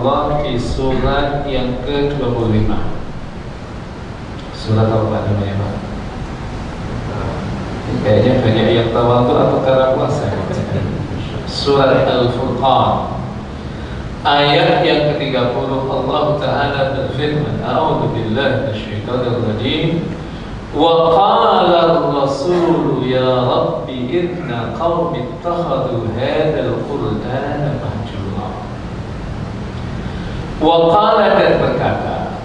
Allah di surat yang ke-25. Surat apa namanya Pak? Kayaknya banyak yang tawadhu atau karena puasa. Surat Al-Furqan ayat yang ke-30, Allah Ta'ala berfirman, A'udzu billahi minasyaitonir rajim. Wa qala ar-rasul ya rabbi inna qaumi ittakhadhu hadzal qur'ana mahjura. Wa qala, dan berkata,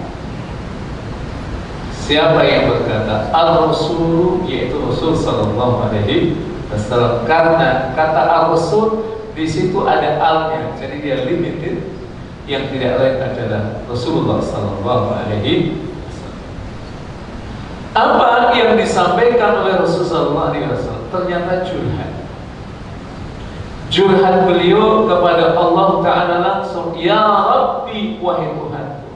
siapa yang berkata? Ar-rasul, yaitu Rasul sallallahu alaihi wasallam. Karena kata ar-rasul di situ ada al-nya, jadi dia limited. Yang tidak lain adalah Rasulullah sallallahu alaihi wasallam. Apa yang disampaikan oleh Rasulullah SAW ternyata curhat beliau kepada Allah Ta'ala langsung. Ya Rabbi, wahai Tuhanku,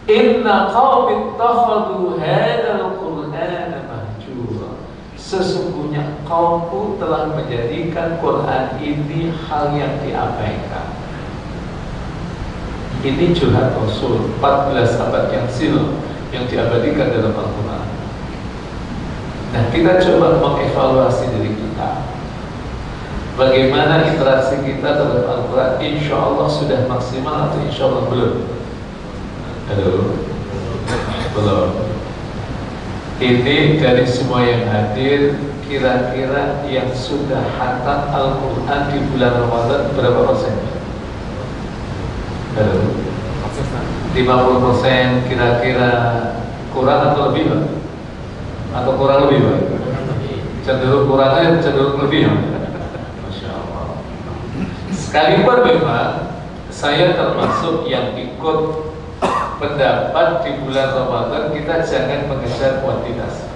inna qaumi ittakhadhu hadzal qur'ana mahjura. Sesungguhnya kaumku telah menjadikan Quran ini hal yang diabaikan. Ini curhat Rasul 14 abad yang silam yang diabadikan dalam Al-Quran. Nah, kita coba mengevaluasi diri kita. Bagaimana interaksi kita terhadap Al-Quran? Insya Allah sudah maksimal atau insya Allah belum? Belum. Ini dari semua yang hadir, kira-kira yang sudah khatam Al-Quran di bulan Ramadan berapa persen? 50% kira-kira, kurang atau lebih Pak? Atau kurang lebih Pak? Cenderung kurangnya cenderung lebih Pak? Masya Allah. Sekalipun memang saya termasuk yang ikut pendapat di bulan Ramadan kita jangan mengejar kuantitas.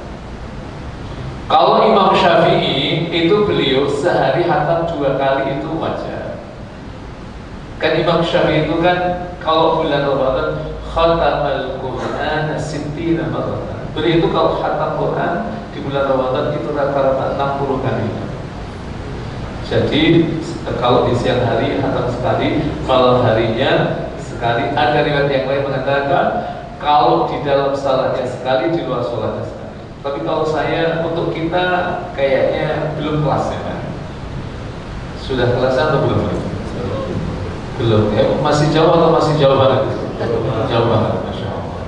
Kalau Imam Syafi'i itu beliau sehari khatam 2 kali itu wajar. Kan Imam Syafi'i itu kan kalau bulan Ramadan khatamal Qur'an 60 marratan. Beliau itu kalau khatam Quran di bulan Ramadan itu rata-rata 60 kali. Jadi kalau di siang hari khatam sekali, malam harinya sekali. Ada riwayat yang lain mengatakan kalau di dalam salatnya sekali, di luar salatnya sekali. Tapi kalau saya, untuk kita kayaknya belum kelasnya kan? Sudah kelasnya atau belum? Belum ya, masih jauh atau masih jauh banget? Jauh banget, Masya Allah.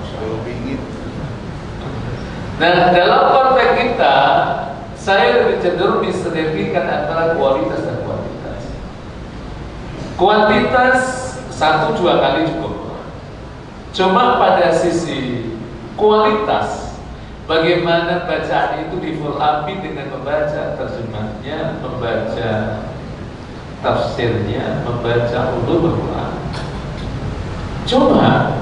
Nah, dalam konteks kita, saya lebih cenderung diselipkan antara kualitas dan kuantitas. Kuantitas 1-2 kali cukup. Cuma pada sisi kualitas, bagaimana bacaan itu difulapi dengan membaca terjemahnya, membaca tafsirnya, membaca ulumul Quran. Cuma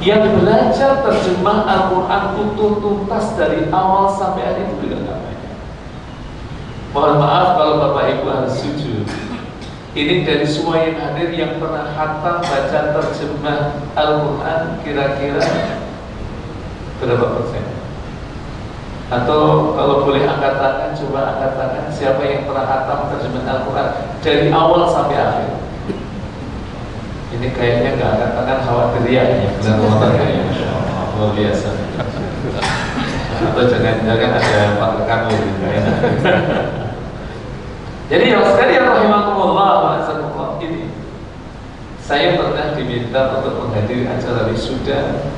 yang belajar terjemah Al-Quran utuh tuntas dari awal sampai akhir itu juga nggak banyak. Mohon maaf kalau Bapak Ibu harus sujud. Ini dari semua yang hadir yang pernah khatam baca terjemah Al-Quran kira-kira berapa persen? Atau kalau boleh angkat tangan, coba angkat tangan siapa yang pernah khatam terjemahan Al-Quran dari awal sampai akhir. Ini kayaknya nggak angkat tangan, khawatir ya bulan Ramadan kayaknya, Masya Allah, luar biasa. Atau jangan-jangan ada Pak rekan gitu ya. Jadi yang sekalian rahimahumullah ini, saya pernah diminta untuk menghadiri acara wisuda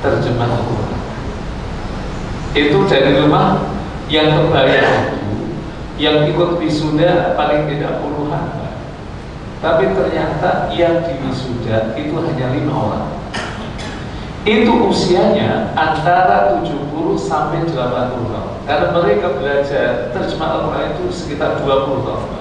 terjemah Al-Quran. Itu dari rumah yang terbayar yang ikut wisuda paling tidak puluhan, tapi ternyata yang di wisuda itu hanya 5 orang. Itu usianya antara 70 sampai 80 tahun, karena mereka belajar terjemah Al-Quran itu sekitar 20 tahun.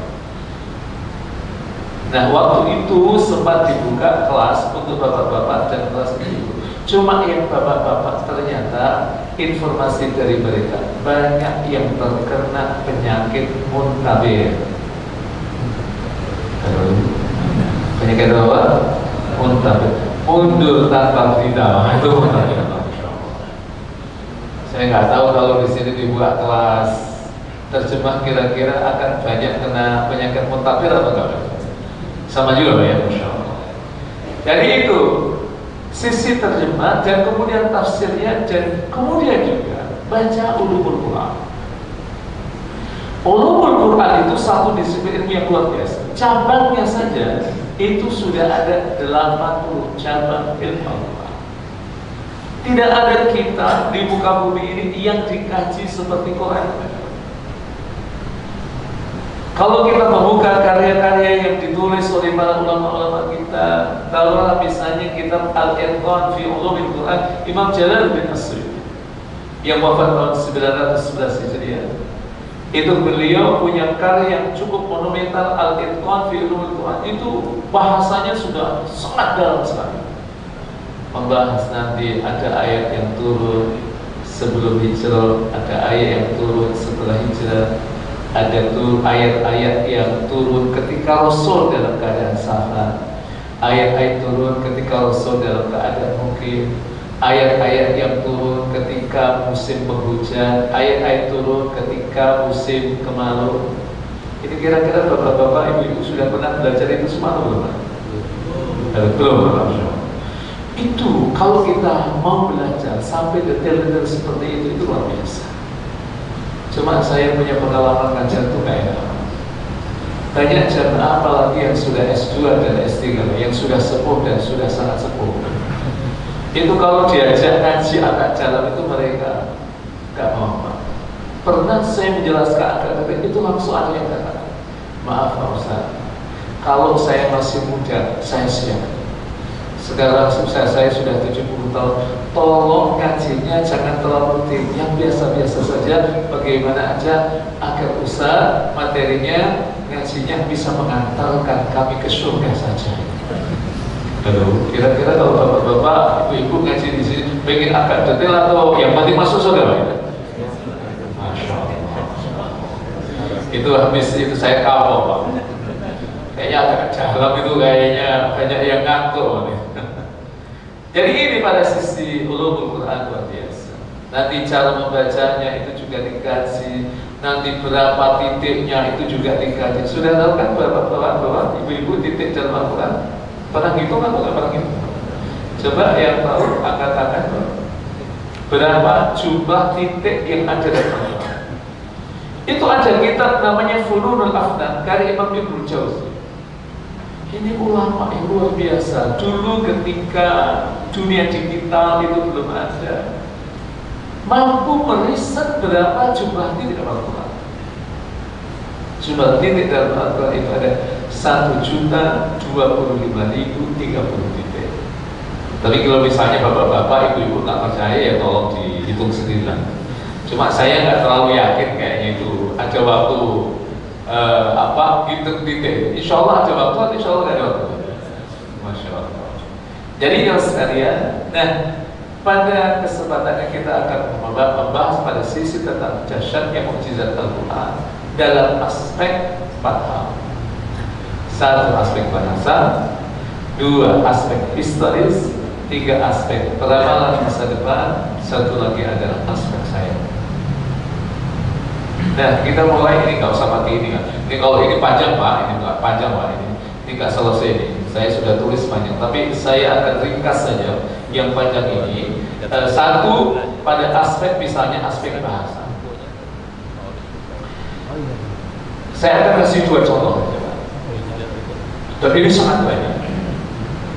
Nah, waktu itu sempat dibuka kelas untuk bapak-bapak dan kelas ibu. Cuma yang bapak-bapak ternyata informasi dari mereka banyak yang terkena penyakit muntabir. Penyakit apa? Muntabir. Mundur tanpa berita. Itu muntabir. Saya nggak tahu kalau di sini dibuat kelas terjemah kira-kira akan banyak kena penyakit muntabir atau enggak? Sama juga ya, Masya Allah. Jadi itu sisi terjemah dan kemudian tafsirnya, dan kemudian juga baca ulumul Quran. Ulumul Quran itu satu disiplin ilmu yang luar biasa. Cabangnya saja itu sudah ada 80 cabang ilmu Al-Quran. Tidak ada kitab di muka bumi ini yang dikaji seperti Quran. Kalau kita membuka karya-karya yang ditulis oleh para ulama-ulama kita, taruhlah misalnya kitab Al-Itqan fi Ulumil Quran, Imam Jalaluddin As-Suyuti yang wafat tahun 911 Hijriah. Itu beliau punya karya yang cukup monumental, Al-Itqan fi Ulumil Quran. Itu bahasanya sudah sangat dalam sekali. Membahas nanti ada ayat yang turun sebelum hijrah, ada ayat yang turun setelah hijrah, ada tuh ayat-ayat yang turun ketika Rasul dalam keadaan safar, ayat-ayat turun ketika Rasul dalam keadaan mukim, ayat-ayat yang turun ketika musim penghujan, ayat-ayat turun ketika musim kemarau. Ini kira-kira bapak-bapak, ibu-ibu sudah pernah belajar itu semua belum? Belum. Itu kalau kita mau belajar sampai detail-detail seperti itu luar biasa. Cuma saya punya pengalaman ngajar tuh kayak banyak jamaah apalagi yang sudah S2 dan S3, yang sudah sepuh dan sudah sangat sepuh. Itu kalau diajak ngaji agak jalan itu mereka gak mau, Pak. Pernah saya menjelaskan agak itu langsung ada yang kata, maaf Pak Ustaz, kalau saya masih muda, saya siap. Sekarang saya sudah 70 tahun, tolong ngajinya jangan terlalu rutin, yang biasa-biasa saja, bagaimana aja agar usaha materinya, ngajinya bisa mengantarkan kami ke surga saja. Aduh, kira-kira kalau bapak-bapak, ibu-ibu ngaji di sini, pengen agak detail atau yang penting masuk surga, Pak? Masya Allah. Itu habis itu saya kapok, Pak. Kayaknya agak dalam itu, kayaknya banyak yang ngantuk. Jadi ini pada sisi ulumul Quran luar biasa. Nanti cara membacanya itu juga dikaji, nanti berapa titiknya itu juga dikaji. Sudah tahu kan berapa ibu-ibu titik dalam Al-Quran? Pernah hitung atau nggak pernah hitung? Coba yang tahu angkat tangan. Berapa jumlah titik yang ada dalam Al-Quran? Itu ada kitab namanya Fununul Afnan karya Imam Ibnu Jauzi. Ini ulama yang luar biasa. Dulu ketika dunia digital itu belum ada, mampu meriset berapa jumlah titik dalam Al-Quran. Jumlah titik dalam Al-Quran itu ada 1.025.030 titik. Tapi kalau misalnya bapak-bapak, ibu-ibu tak percaya, ya tolong dihitung sendiri lah. Cuma saya nggak terlalu yakin kayaknya itu ada waktu hitung titik. Insya Allah ada waktu, insya Allah ada waktu. Masya Allah. Jadi yang sekalian, nah pada kesempatannya kita akan membahas pada sisi tentang dahsyatnya mukjizat Al-Quran dalam aspek 4 hal. 1 aspek bahasa, 2 aspek historis, 3 aspek peramalan masa depan, 1 lagi adalah aspek saya. Nah, kita mulai ini nggak usah mati ini kan. Ini kalau ini panjang Pak, ini nggak panjang Pak, ini nggak selesai ini. Saya sudah tulis panjang, tapi saya akan ringkas saja yang panjang ini. 1 pada aspek misalnya aspek bahasa. Saya akan kasih 2 contoh, dan ini sangat banyak.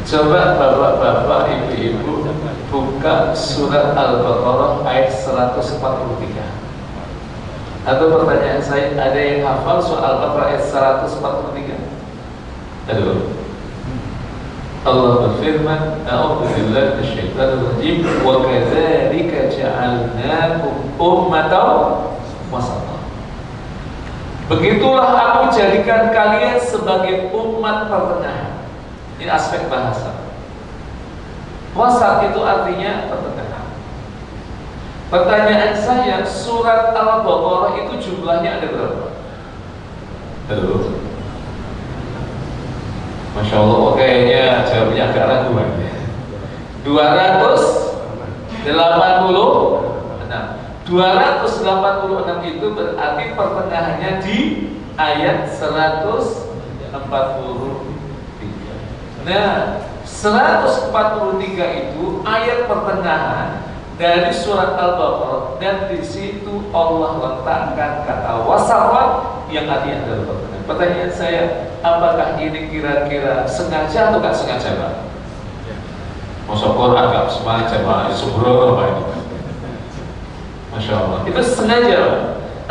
Coba bapak-bapak, ibu-ibu buka surat Al-Baqarah ayat 143. Atau pertanyaan saya, ada yang hafal soal Al-Baqarah ayat 143? Aduh. Allah berfirman, A'udzu billahi minasyaitonir rajim, wa kadzalika ja'alnakum ummatan wasatan. Begitulah aku jadikan kalian sebagai umat pertengahan. Ini aspek bahasa. Wasat itu artinya pertengahan. Pertanyaan saya, surat Al-Baqarah itu jumlahnya ada berapa? Halo? Masya Allah, kayaknya jawabnya agak ragu. 286. 286 itu berarti pertengahannya di ayat 143. Nah, 143 itu ayat pertengahan dari surat Al-Baqarah, dan di situ Allah letakkan kata wasafat yang artinya adalah pertengahan. Pertanyaan saya, apakah ini kira-kira sengaja atau nggak sengaja, Pak? Masa Quran agak sengaja, Pak? Subhanallah, Pak, ini. Masya Allah, itu sengaja, Pak,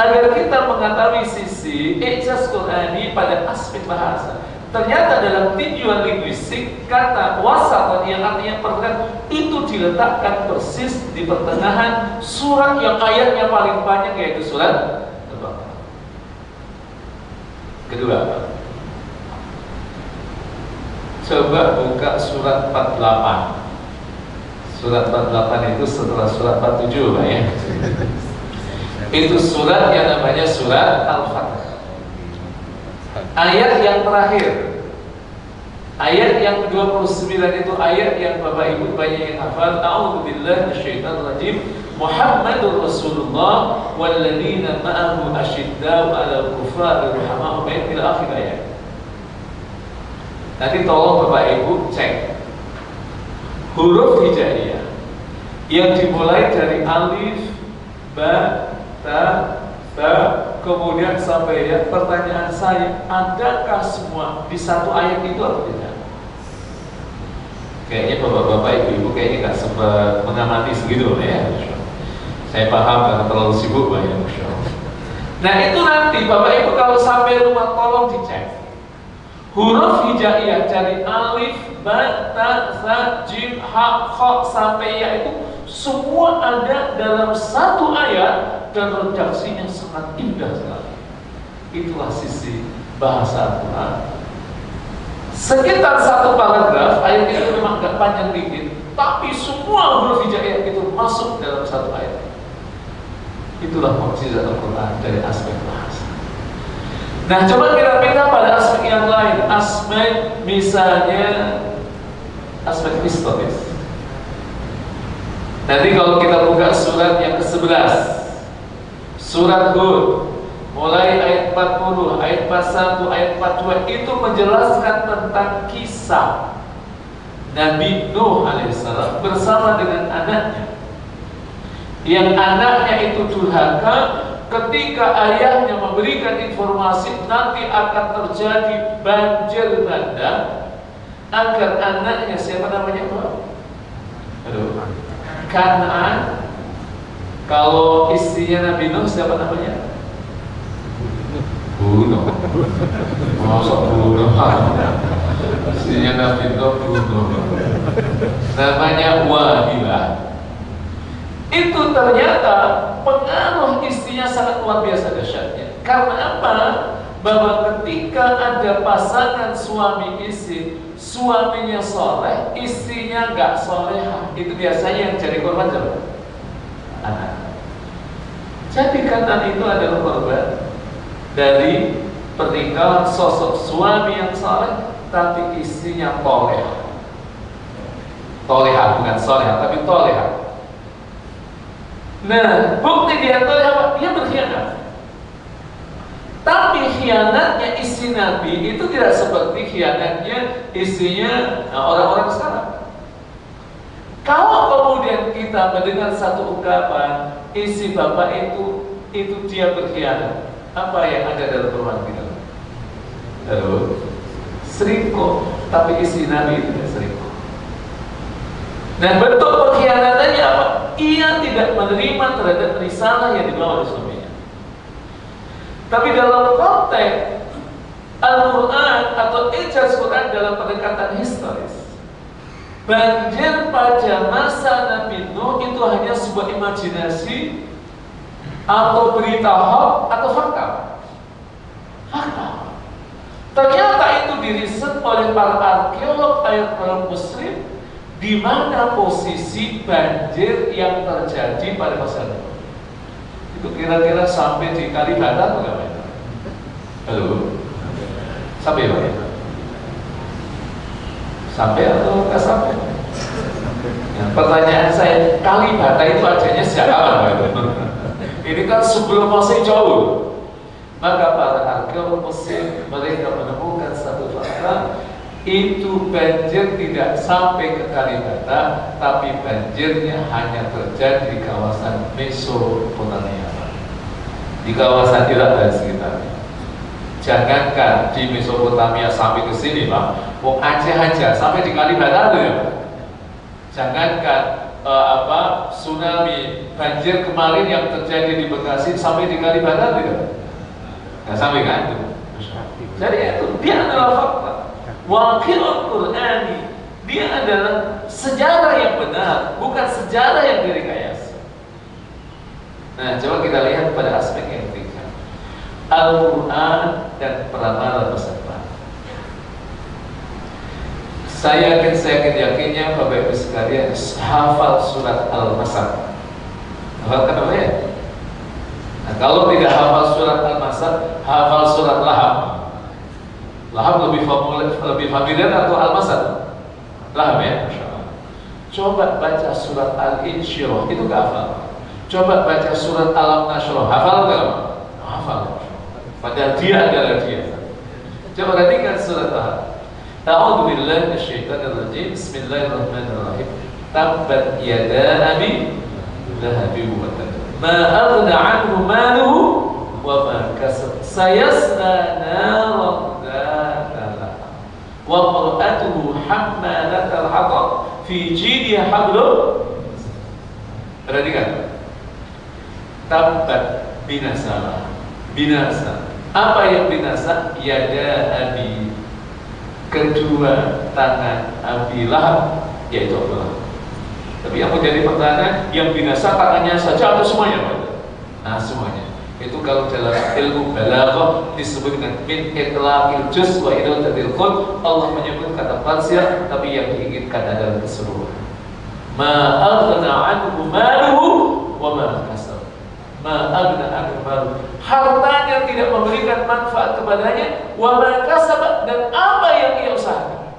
agar kita mengetahui sisi ijaz Qurani pada aspek bahasa. Ternyata dalam tinjauan linguistik, kata wasat yang artinya pertengahan itu diletakkan persis di pertengahan surat yang ayatnya paling panjang, yaitu surat Al-Baqarah. Kedua, coba buka surat 48. Surat 48 itu setelah surat 47, Pak, ya. Itu surat yang namanya surat Al-Fatih. Ayat yang terakhir, ayat yang ke-29 itu ayat yang Bapak Ibu banyak yang hafal. A'udzubillahi minasyaitonirrajim. Muhammadur Rasulullah walladzina ma'ahu asyiddau 'alal kuffari rahamau bainahum ila akhir ayat. Nanti tolong Bapak Ibu cek huruf hijaiyah yang dimulai dari alif, ba, ta, ta, kemudian sampai ya. Pertanyaan saya, adakah semua di satu ayat itu atau tidak? Kayaknya bapak-bapak, ibu-ibu kayaknya nggak sempat mengamati segitu ya. Saya paham karena terlalu sibuk, Pak, ya. Nah, itu nanti Bapak Ibu kalau sampai rumah tolong dicek huruf hijaiyah dari alif, ba, ta, za, jim, ha, kha sampai ya itu semua ada dalam satu ayat dan redaksinya sangat indah sekali. Itulah sisi bahasa Al-Quran. Sekitar satu paragraf, ayat itu memang agak panjang dikit, tapi semua huruf hijaiyah itu masuk dalam satu ayat. Itulah mukjizat Al-Quran dari aspek bahasa. Nah, coba kita pindah pada aspek yang lain, aspek misalnya aspek historis. Nanti kalau kita buka surat yang ke-11, surat Hud, mulai ayat 40, ayat 41, ayat 42 itu menjelaskan tentang kisah Nabi Nuh alaihissalam bersama dengan anaknya. Yang anaknya itu durhaka ketika ayahnya memberikan informasi nanti akan terjadi banjir bandang, agar anaknya, siapa namanya, Pak? Aduh, Kan'an. Kalau istrinya Nabi Nuh siapa namanya? Bunuh. Masuk bunuh. Istrinya Nabi Nuh bunuh. Namanya Wahilah. Itu ternyata pengaruh istrinya sangat luar biasa dahsyatnya. Karena apa? Bahwa ketika ada pasangan suami istri, suaminya soleh, istrinya nggak solehah, itu biasanya yang jadi korban siapa? Anak. Jadi Kan'an itu adalah korban dari pernikahan sosok suami yang soleh, tapi istrinya tolehah. Tolehah bukan solehah, tapi tolehah. Nah, bukti dia tolehah, dia berkhianat. Tapi khianatnya istri Nabi itu tidak seperti khianatnya istrinya orang-orang sekarang. Kalau kemudian kita mendengar satu ungkapan istri bapak itu dia berkhianat, apa yang ada dalam rumah kita? Lalu selingkuh, tapi istri Nabi itu tidak selingkuh. Nah, bentuk pengkhianatannya apa? Ia tidak menerima terhadap risalah yang dibawa oleh suaminya. Tapi dalam konteks Al-Quran atau ijaz Quran dalam pendekatan historis, banjir pada masa Nabi Nuh itu hanya sebuah imajinasi atau berita hoax atau fakta. Fakta. Ternyata itu diriset oleh para arkeolog para muslim, di mana posisi banjir yang terjadi pada masa itu. Itu kira-kira sampai di Kalibata atau enggak? Halo? Sampai Pak? Sampai atau enggak sampai? Ya, pertanyaan saya, Kalibata itu adanya sejak kapan Pak? Ini kan sebelum masih jauh. Maka para arkeolog Mesir mereka menemukan satu fakta, itu banjir tidak sampai ke Kalibata, tapi banjirnya hanya terjadi di kawasan Mesopotamia, di kawasan Irak dan sekitarnya. Jangankan di Mesopotamia sampai ke sini, Pak, mau Aceh aja sampai di Kalibata ya, Pak. Jangankan tsunami banjir kemarin yang terjadi di Bekasi sampai di Kalibata tidak? Nggak sampai kan? Jadi itu dia adalah fakta. Waqi'ul Qur'ani, dia adalah sejarah yang benar, bukan sejarah yang direkayasa. Nah, coba kita lihat pada aspek yang ketiga, Al-Quran dan peramalan masa depan. Saya yakinnya Bapak Ibu sekalian hafal surat Al-Masad. Hafal apa ya? Nah, kalau tidak hafal surat Al-Masad, hafal surat Lahab. Lahab lebih familiar atau Al-Masad? Lahab ya, Masya Allah. Coba baca surat Al-Insyirah, itu gak hafal. Coba baca surat Alam-Nashrah, hafal gak? Hafal. Padahal dia adalah dia. Coba perhatikan surat Lahab. A'udzu billahi minasyaitonir rajim. Bismillahirrahmanirrahim. Tabbat yada abi lahabin wa tab. Ma aghna 'anhu maluhu wa ma kasab. Sayasla naran wa qur'atuhu hammalatal hatab fi jidha hablum. Perhatikan. Tabbat binasa. Apa yang binasa? Yada abi, kedua tangan Abi Lahab, yaitu Abu Lahab. Tapi yang menjadi pertanyaan, yang binasa tangannya saja atau semuanya, Pak? Nah, semuanya. Itu kalau dalam ilmu balaghah disebut dengan min itlaqil juz wa idadatil kull. Allah menyebut kata parsial, tapi yang diinginkan adalah keseluruhan. Ma aghna 'anhu maluhu wa ma kasab. Ma aghna 'anhu maluhu, hartanya tidak memberikan manfaat kepadanya, wa ma kasab, dan apa yang ia usahakan.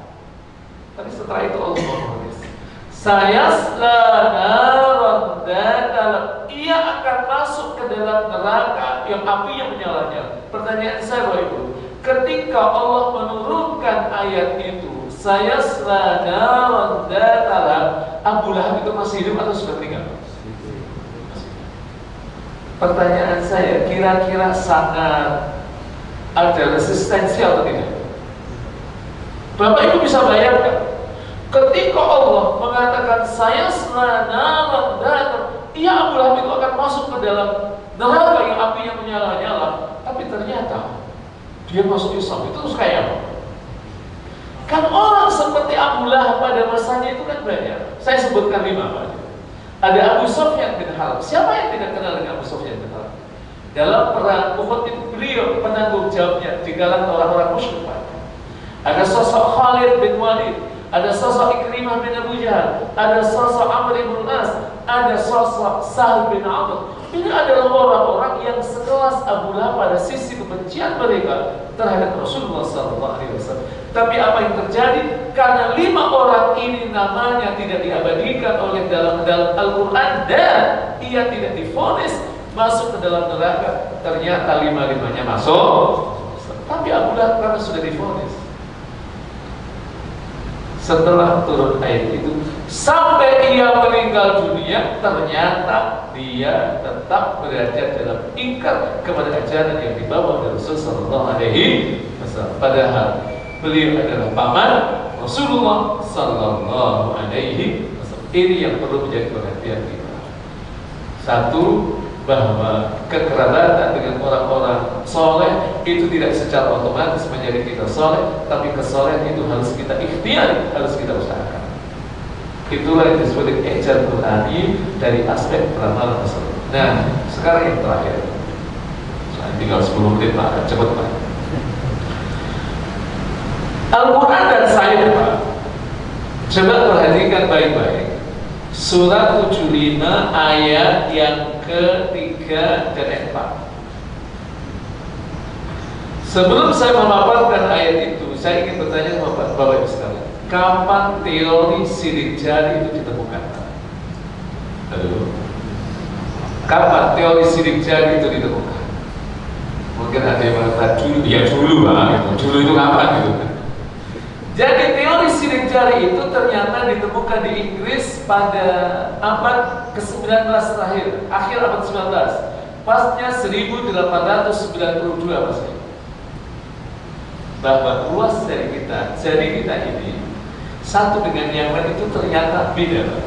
Tapi setelah itu Allah menulis, sayasla naran datal, ia akan masuk ke dalam neraka yang apinya menyala-nyala. Pertanyaan saya Bapak Ibu, ketika Allah menurunkan ayat itu, sayasla naran datal, Abu Lahab itu masih hidup atau sudah meninggal? Pertanyaan saya, kira-kira sangat ada resistensi atau tidak? Bapak Ibu bisa bayangkan, ketika Allah mengatakan sayasla naran datal, ia Abu Lahab itu akan masuk ke dalam neraka yang apinya menyala-nyala, tapi ternyata dia masuk Islam. Itu terus kayak apa? Kan orang seperti Abu Lahab pada masanya itu kan banyak. Saya sebutkan 5 Pak. Ada Abu Sufyan bin Harb. Siapa yang tidak kenal dengan Abu Sufyan bin Harb? Dalam perang Uhud itu beliau penanggung jawabnya di kalangan orang-orang musyrik. Ada sosok Khalid bin Walid, ada sosok Ikrimah bin Abu Jahal, ada sosok Amr bin As, ada sosok Sahal bin Amr. Ini adalah orang-orang yang sekelas Abu Lahab pada sisi kebencian mereka terhadap Rasulullah SAW. Tapi apa yang terjadi? Karena 5 orang ini namanya tidak diabadikan oleh dalam Al-Quran dan ia tidak divonis masuk ke dalam neraka, ternyata 5-5-nya masuk. Tapi Abu Lahab karena sudah divonis, setelah turun ayat itu sampai ia meninggal dunia, ternyata dia tetap berada dalam ingkar kepada ajaran yang dibawa oleh Rasulullah SAW. Padahal beliau adalah paman Rasulullah SAW. Ini yang perlu menjadi perhatian kita. Satu, bahwa kekerabatan dengan orang-orang soleh itu tidak secara otomatis menjadi kita soleh, tapi kesolehan itu harus kita ikhtiar, harus kita usahakan. Itulah yang disebut dengan ijaz Qur'ani dari aspek peramalan masa depan. Nah, sekarang yang terakhir, tinggal 10 menit Pak, cepat Pak. Al-Quran dan saya Pak, coba perhatikan baik-baik. Surat 75 ayat yang ke-3 dan 4. Sebelum saya memaparkan ayat itu, saya ingin bertanya sama Bapak Ibu sekalian, kapan teori sidik jari itu ditemukan? Kapan teori sidik jari itu ditemukan? Mungkin ada yang mengatakan dulu, ya dulu Pak, dulu itu kapan gitu kan? Jadi teori sidik jari itu ternyata ditemukan di Inggris pada abad ke-19 terakhir, akhir abad 19, pasnya 1892 maksudnya. Bahwa luas jari kita ini satu dengan yang lain itu ternyata beda.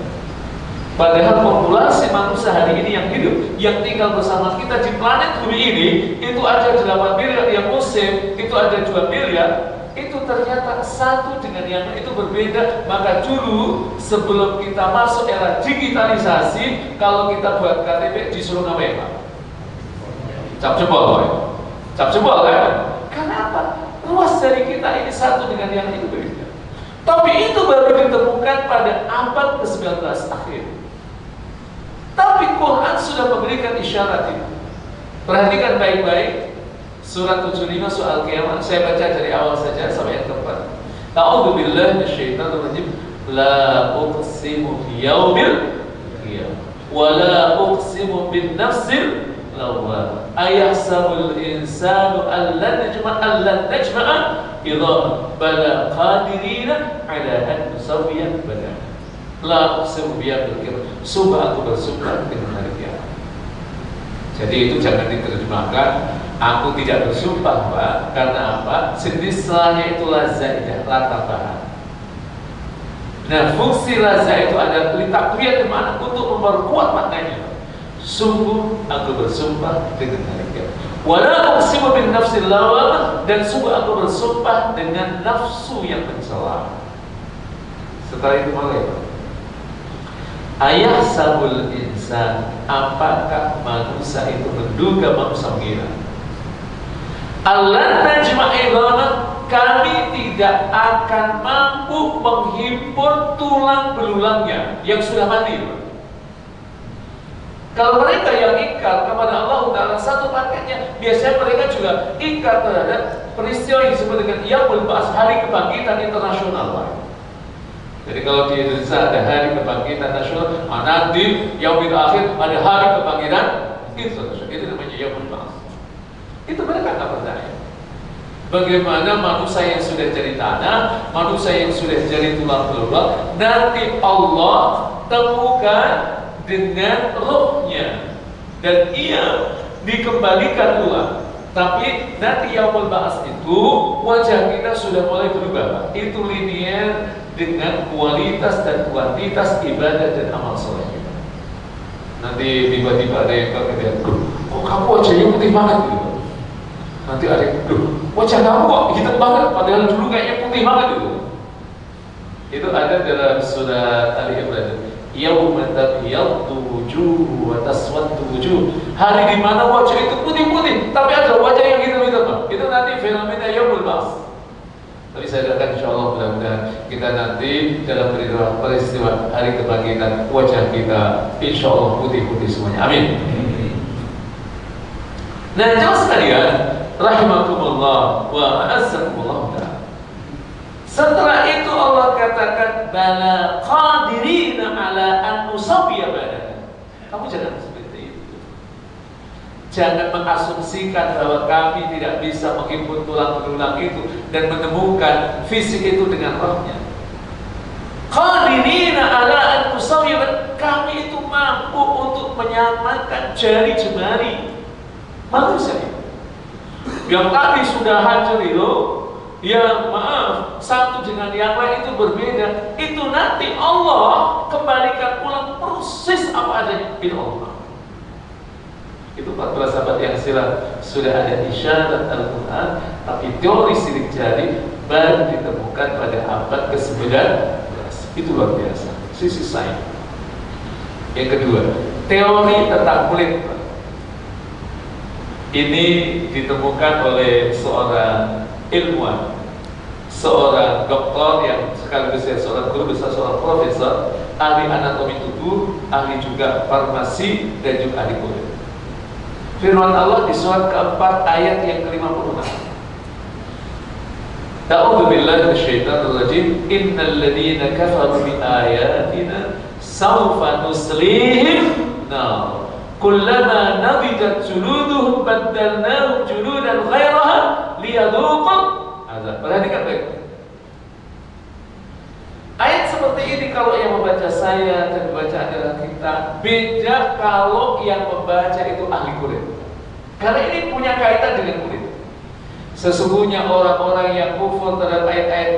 Padahal populasi manusia hari ini yang hidup, yang tinggal bersama kita di planet bumi ini, itu ada 8 miliar yang muslim, itu ada 2 miliar, itu ternyata satu dengan yang lain itu berbeda. Maka dulu sebelum kita masuk era digitalisasi, kalau kita buat KTP disuruh ngapain Pak? Cap jempol Pak. Cap jempol kan? Kenapa? Luas dari kita ini satu dengan yang itu berbeda. Tapi itu baru ditemukan pada abad ke-19 akhir. Tapi Quran sudah memberikan isyarat itu. Perhatikan baik-baik surat 75 soal kiamat. Saya baca dari awal saja sampai yang keempat. A'udzu billahi minasyaitonir rajim. La uqsimu biyaumil qiyamah wa la uqsimu bin nafsil lawwamah. Ayahsabul insanu allan najma'a idham bala qadirina ala an nusawwiya badana. La uqsimu biyaumil qiyamah. Sumpah aku bersumpah dengan hari kiamat. Jadi itu jangan diterjemahkan aku tidak bersumpah Pak, karena apa? Setelahnya itu lazaidah, latar bahan. Nah, fungsi lazaidah itu ada litakwiyah di mana untuk memperkuat maknanya. Sungguh aku bersumpah dengan hari kiamat. Wala uqsimu bin nafsil lawwamah, dan sungguh aku bersumpah dengan nafsu yang mencela. Setelah itu mulai ayahsabul insan, apakah manusia itu menduga, manusia mengira allan najma'a idhamah, kami tidak akan mampu menghimpun tulang belulangnya yang sudah mati. Kalau mereka yang ingkar kepada Allah Ta'ala satu paketnya, biasanya mereka juga ingkar terhadap peristiwa yang disebut dengan Yaumul Ba'ats, hari kebangkitan internasional Pak. Jadi kalau di Indonesia ada hari kebangkitan nasional, nanti Yaumul Akhir ada hari kebangkitan internasional. Itu namanya Yaumul Ba'ats. Itu mereka tak percaya. Bagaimana manusia yang sudah jadi tanah, manusia yang sudah jadi tulang belulang, nanti Allah temukan dengan rohnya dan ia dikembalikan ulang. Tapi nanti Yaumul Ba'ats itu wajah kita sudah mulai berubah. Itu linear dengan kualitas dan kuantitas ibadah dan amal soleh kita. Nanti tiba-tiba ada yang kaget, kok kamu wajahnya putih banget gitu. Nanti ada yang, wajah kamu kok hitam banget, padahal dulu kayaknya putih banget gitu. Itu ada dalam surat Ali Imran. Yauma tabyaddu wujuh wa taswaddu wujuh. Hari di mana wajah itu putih-putih, tapi ada wajah yang hitam-hitam Pak. Itu nanti fenomena Yaumul Ba'ats. Tapi saya doakan insyaallah mudah-mudahan kita nanti dalam peristiwa hari kebangkitan wajah kita insyaallah putih-putih semuanya. Amin. Nah, jemaah sekalian, rahimakumullah wa a'azzakumullah ta'ala. Setelah itu Allah katakan bala qadirina ala an nusawwiya badana. Kamu jangan seperti itu. Jangan mengasumsikan bahwa kami tidak bisa menghimpun tulang belulang itu dan menemukan fisik itu dengan rohnya. Qadirina ala an nusawwiya badana. Kami itu mampu untuk menyamakan jari jemari manusia itu. Yang tadi sudah hancur itu, ya maaf, satu dengan yang lain itu berbeda. Itu nanti Allah kembalikan ulang persis apa adanya. Itu Allah. Itu 14 abad yang silam sudah ada isyarat Al-Quran, tapi teori sidik jari baru ditemukan pada abad ke-19. Itu luar biasa. Sisi sains. Yang kedua, teori tentang kulit. Ini ditemukan oleh seorang ilmuwan, seorang doktor yang sekaligus seorang guru besar, seorang profesor, ahli anatomi tubuh, ahli juga farmasi, dan juga ahli kulit. Firman Allah di surat keempat ayat yang ke-56. A'udzu billahi minasyaitonir rajim. Innal ladzina kafaru bi ayatina sawfa nuslihim nar. Kullama nabidat juluduhum baddalnahum juludan ghairaha liyadhuqu azab. Perhatikan baik. ini kalau yang membaca saya dan membaca adalah kita. Beda kalau yang membaca itu ahli kulit. Karena ini punya kaitan dengan kulit. Sesungguhnya orang-orang yang kufur terhadap ayat-ayat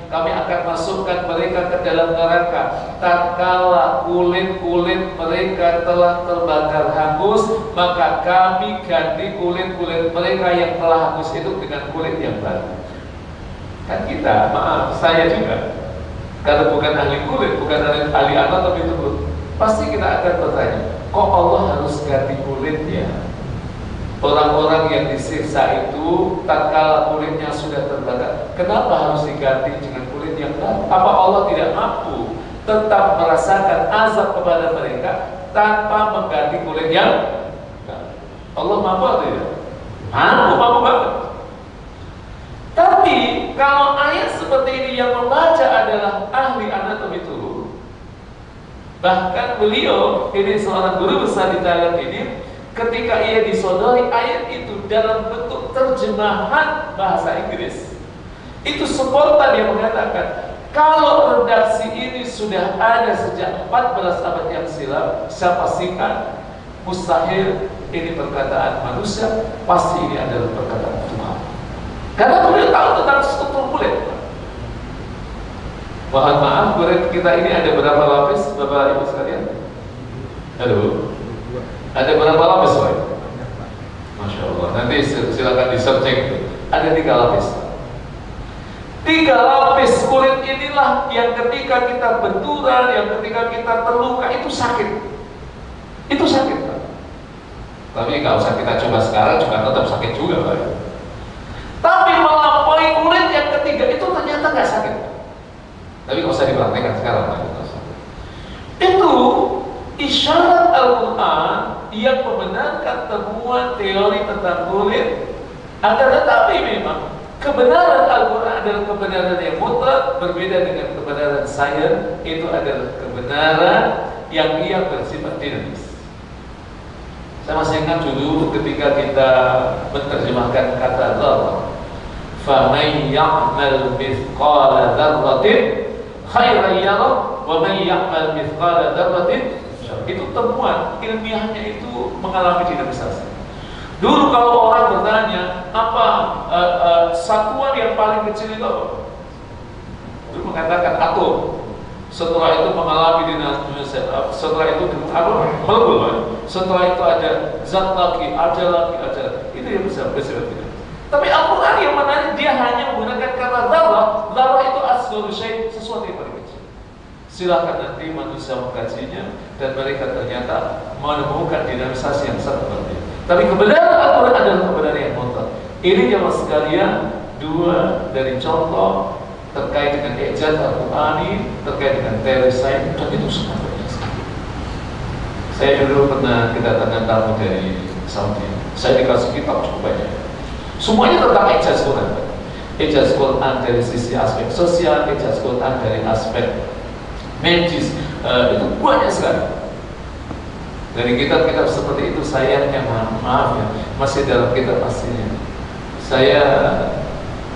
kami akan masukkan mereka ke dalam neraka. Tatkala kulit-kulit mereka telah terbakar hangus, maka kami ganti kulit-kulit mereka yang telah hangus itu dengan kulit yang baru. Kan kita, maaf, saya juga, karena bukan ahli kulit, bukan ahli anatomi tubuh, pasti kita akan bertanya, kok Allah harus ganti kulitnya? Orang-orang yang disiksa itu tatkala kulitnya sudah terbakar, kenapa harus diganti dengan kulit yang baru? Apa Allah tidak mampu tetap merasakan azab kepada mereka tanpa mengganti kulit yang baru? Allah mampu atau tidak? Mampu banget. Tapi kalau ayat seperti ini yang membaca adalah ahli anatomi tubuh, bahkan beliau ini seorang guru besar di Thailand ini, ketika ia disodori ayat itu dalam bentuk terjemahan bahasa Inggris, itu spontan dia mengatakan, kalau redaksi ini sudah ada sejak 14 abad yang silam, saya pastikan mustahil ini perkataan manusia, pasti ini adalah perkataan Tuhan. Karena beliau tahu tentang struktur kulit. Mohon maaf, kulit kita ini ada berapa lapis, Bapak Ibu sekalian? Halo? Ada berapa lapis, Pak? Masya Allah. Nanti silakan di-searching. Ada 3 lapis. 3 lapis kulit inilah yang ketika kita benturan, yang ketika kita terluka itu sakit. Itu sakit, Pak. Tapi nggak usah kita coba sekarang, juga tetap sakit juga, Pak. Tapi melampaui kulit yang ketiga itu ternyata nggak sakit. Tapi nggak usah dipraktekkan sekarang, Pak. Itu isyarat Al-Quran yang membenarkan temuan teori tentang kulit. Akan tetapi memang kebenaran Al-Quran adalah kebenaran yang mutlak, berbeda dengan kebenaran sains. Itu adalah kebenaran yang ia bersifat dinamis. Saya masih ingat dulu ketika kita menerjemahkan kata dzarrah, faman ya'mal mithqala dzarratin khairan yarah wa man ya'mal mithqala dzarratin, itu temuan ilmiahnya itu mengalami dinamisasi. Dulu kalau orang bertanya apa satuan yang paling kecil itu apa? Dulu mengatakan atom. Setelah itu mengalami dinamisasi. Setelah itu melebur. Setelah itu ada zat lagi, ada lagi. Itu yang bisa tidak. Tapi Al-Quran yang menarik, dia hanya menggunakan kata dzarrah. Dzarrah itu asghar syai', sesuatu yang paling kecil. Silakan nanti manusia mengkajinya dan mereka ternyata menemukan dinamisasi yang sangat berbeda. Tapi kebenaran Al-Quran adalah kebenaran yang mutlak. Ini jemaah sekalian, 2 dari contoh terkait dengan ijaz Al-Qur'ani, terkait dengan teori sains, dan itu sangat biasa. Saya dulu pernah kedatangan tamu dari Saudi. Saya dikasih kitab cukup banyak. Semuanya tentang ijaz Quran. Ijaz Quran dari sisi aspek sosial, ijaz Quran dari aspek medis, itu banyak sekali. Dari kitab-kitab seperti itu sayangnya maaf ya, masih dalam kitab aslinya. Saya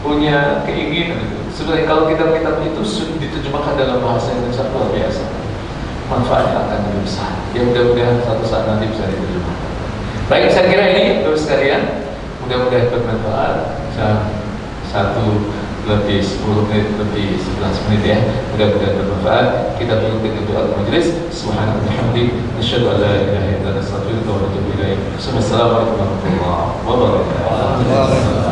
punya keinginan itu. Sebenarnya kalau kitab-kitab itu sudah diterjemahkan dalam bahasa Indonesia luar biasa, manfaatnya akan lebih besar. Ya mudah-mudahan suatu saat nanti bisa diterjemahkan. Baik, saya kira ini terus sekalian, mudah-mudahan bermanfaat. Jam 1:10 lebih 11 menit ya. Mudah-mudahan bermanfaat. Kita tutup dengan doa majelis. Subhanallah walhamdulillah, asyhadu an la ilaha illa anta, astaghfiruka wa atubu ilaik. Assalamualaikum warahmatullahi wabarakatuh.